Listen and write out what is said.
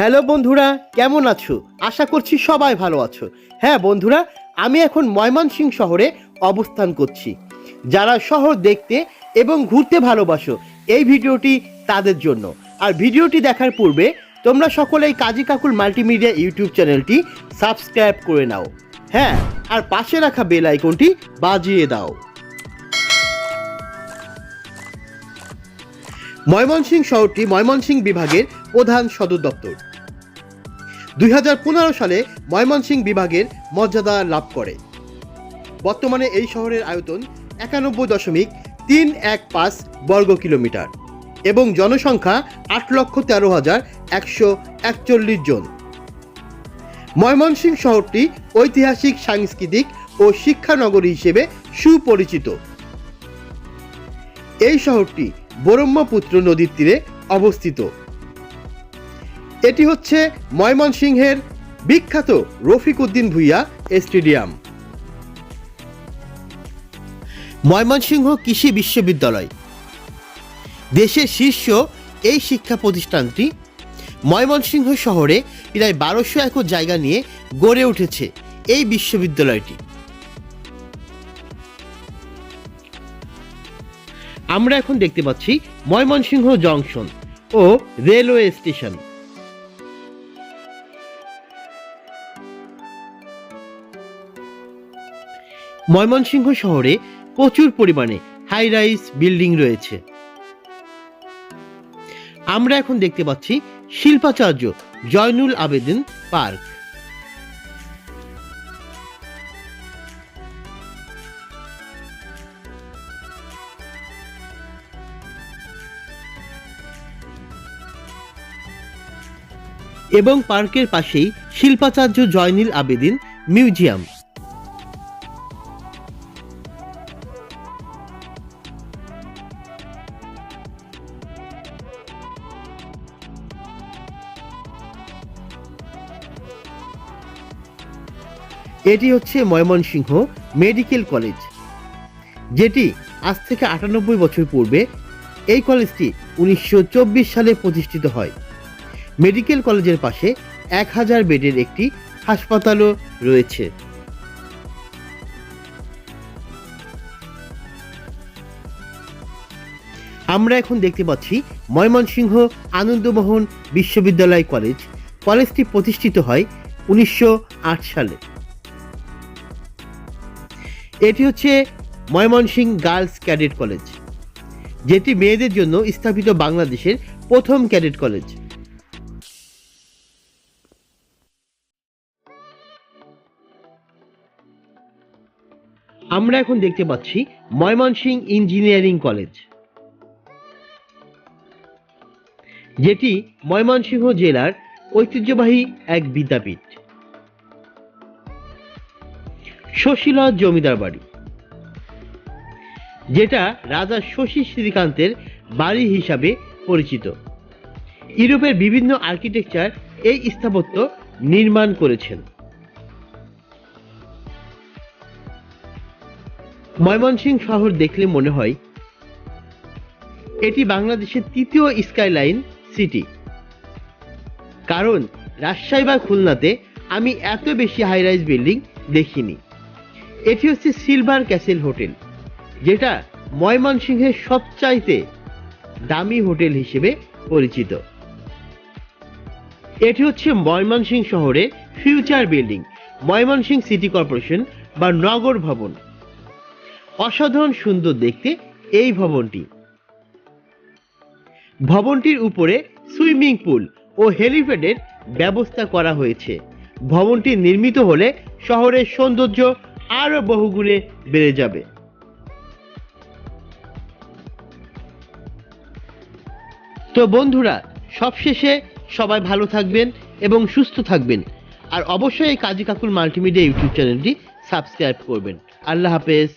Hello বন্ধুরা, কেমন আছো? আশা করছি সবাই ভালো আছো। হ্যাঁ বন্ধুরা, আমি এখন ময়মনসিংহ শহরে অবস্থান করছি। যারা শহর দেখতে এবং ঘুরতে ভালোবাসো, এই ভিডিওটি তাদের জন্য। আর ভিডিওটি দেখার পূর্বে তোমরা সকলেই কাজী কাকুর মাল্টিমিডিয়া ইউটিউব চ্যানেলটি সাবস্ক্রাইব করে নাও। হ্যাঁ, আর পাশে রাখা বেল আইকনটি বাজিয়ে দাও। ময়মনসিংহ শহরটি ময়মনসিংহ বিভাগের প্রধান সদর দপ্তর। 2015 সালে ময়মনসিংহ বিভাগের মর্যাদা লাভ করে। বর্তমানে এই শহরের আয়তন 91.315 বর্গ কিলোমিটার এবং জনসংখ্যা 8,13,141 জন। ময়মনসিংহ শহরটি ঐতিহাসিক, সাংস্কৃতিক ও শিক্ষানগরী হিসেবে সুপরিচিত। এই শহরটি ব্রহ্মপুত্র নদীর তীরে অবস্থিত। এটি হচ্ছে ময়মনসিংহের বিখ্যাত রফিক উদ্দিন ভূঁইয়া স্টেডিয়াম। ময়মনসিংহ কৃষি বিশ্ববিদ্যালয় দেশের শীর্ষ এই শিক্ষা প্রতিষ্ঠানটি ময়মনসিংহ শহরে প্রায় 1200 একর জায়গা নিয়ে গড়ে উঠেছে এই বিশ্ববিদ্যালয়টি। আমরা এখন দেখতে পাচ্ছি ময়মনসিংহ জংশন ও রেলওয়ে স্টেশন। ময়মনসিংহ শহরে প্রচুর পরিমাণে হাই রাইজ বিল্ডিং রয়েছে। আমরা এখন দেখতে পাচ্ছি শিল্পাচার্য জয়নুল আবেদিন পার্ক। এবং পার্কের পাশেই শিল্পাচার্য জয়নুল আবেদিন মিউজিয়াম। এটি হচ্ছে ময়মনসিংহ মেডিকেল কলেজ, যেটি আজ থেকে 98 বছর পূর্বে এই কলেজটি 1924 সালে প্রতিষ্ঠিত হয়। মেডিকেল কলেজের পাশে 1000 বেডের একটি হাসপাতালও রয়েছে। আমরা এখন দেখতে পাচ্ছি ময়মনসিংহ আনন্দমোহন বিশ্ববিদ্যালয় কলেজ। কলেজটি প্রতিষ্ঠিত হয় 1908 সালে। এটি হচ্ছে ময়মনসিংহ গার্লস ক্যাডেট কলেজ, যেটি মেয়েদের জন্য স্থাপিত বাংলাদেশের প্রথম ক্যাডেট কলেজ। আমরা এখন দেখতে পাচ্ছি ময়মনসিংহ ইঞ্জিনিয়ারিং কলেজ, যেটি ময়মনসিংহ জেলার ঐতিহ্যবাহী এক বিদ্যাপীঠ। শশীলা জমিদার বাড়ি, যেটা রাজা শশী শ্রীকান্তের বাড়ি হিসাবে পরিচিত। ইউরোপের বিভিন্ন আর্কিটেকচার এই স্থাপত্য নির্মাণ করেছেন। ময়মনসিংহ শহর দেখলে মনে হয় এটি বাংলাদেশের তৃতীয় স্কাইলাইন সিটি, কারণ রাজশাহী বা খুলনাতে আমি এত বেশি হাই রাইজ বিল্ডিং দেখিনি। এটি হচ্ছে সিলভার ক্যাসেল হোটেল, যেটা ময়মনসিংহের সবচাইতে দামি হোটেল হিসেবে পরিচিত। এটি হচ্ছে ময়মনসিংহ শহরের future building, Mymensingh city corporation বা নগর ভবন। অসাধারণ সুন্দর দেখতে এই ভবনটি। ভবনটির উপরে সুইমিং পুল ও হেলিপ্যাডের ব্যবস্থা করা হয়েছে। ভবনটি নির্মিত হলে শহরের সৌন্দর্য আরো বহুগুণে বেড়ে যাবে। তো বন্ধুরা, সবশেষে সবাই ভালো থাকবেন এবং সুস্থ থাকবেন। আর অবশ্যই এই কাজী কাকুর মাল্টিমিডিয়া ইউটিউব চ্যানেলটি সাবস্ক্রাইব করবেন। আল্লাহ হাফেজ।